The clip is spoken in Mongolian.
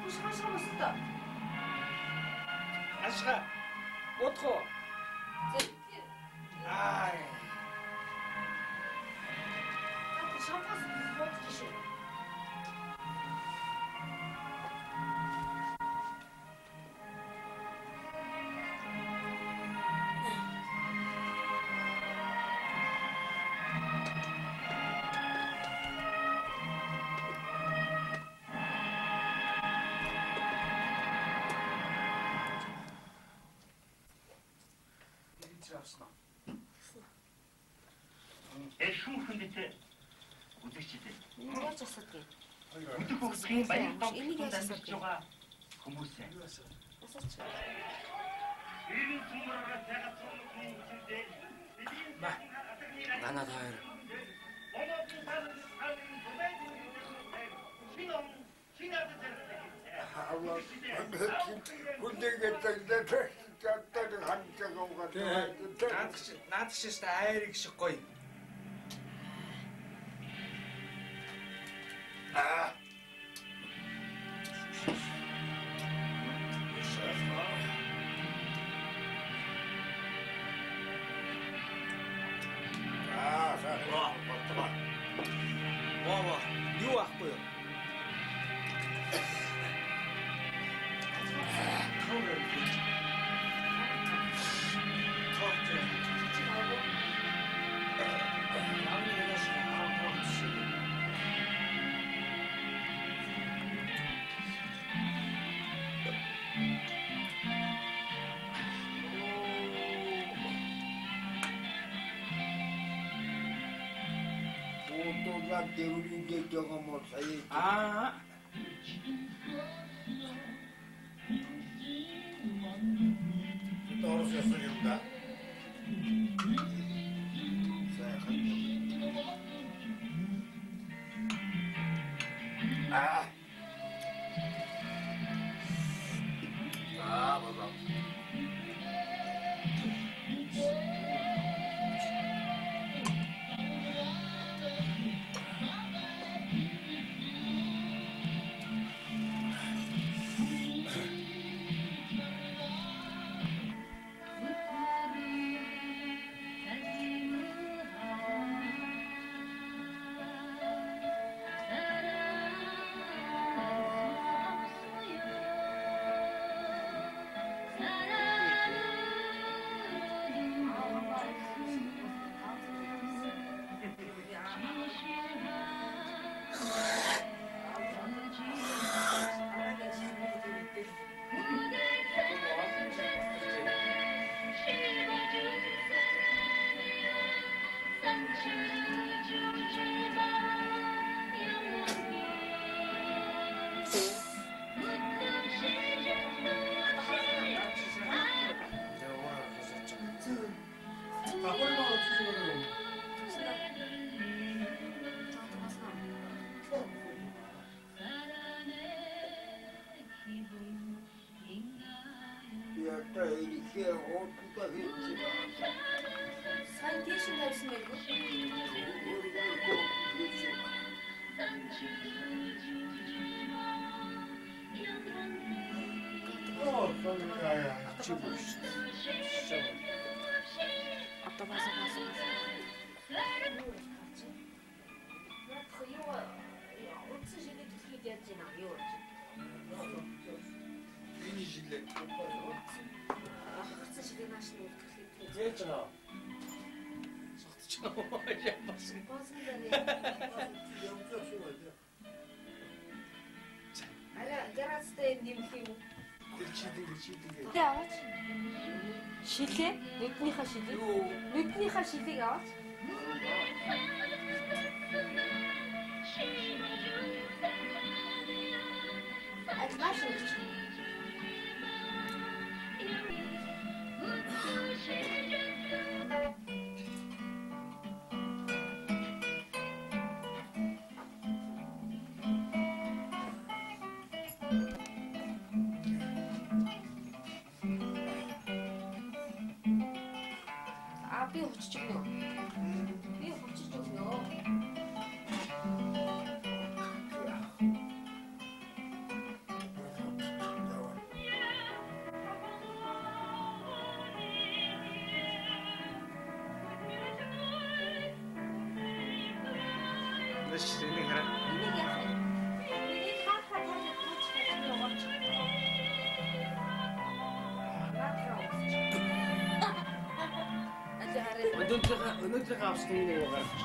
Шашаа Ашга. Бодох уу? Аа. Шампанс бодож шүү. Шүүхэндээ үзэгчтэй. Яаж асуудгийг. Өдөр хөөсний баяр Энийг яаж асуудгийг. Хүмүүсээ. Асууч. Энэ цумраа тагцсан хүмүүсээ. Ганаа таар. Наад чи айрыг шиг гоё. Ваа, юу ахгүй юу? 대우리인데 저거 뭐 사이 아. 떨어졌습니다. 봐봐. Сайн тийш тавьсан байх уу? Одоо басаа. Утсан шиг төлөд яаж байна юу вэ? Энэ жилээ. Утсан шиг нааш нь төлөд. Зээч нөө. Согтчихоо япасан. Аля гарацтай нэмэх юм. Тэр чидэг. Тэ аваач. Шилээ? Нүднийхээ шилийг. Нүднийхээ шилийг аваач. Адмаш уу? Би хочиж өгнө. Би хочиж өгнө. Наш энийг хараа. Энийг яах вэ? Энийг хаахаа таач гэж яваач. Наатраа. Өнөөдрийнхээ авсан нэг гарч.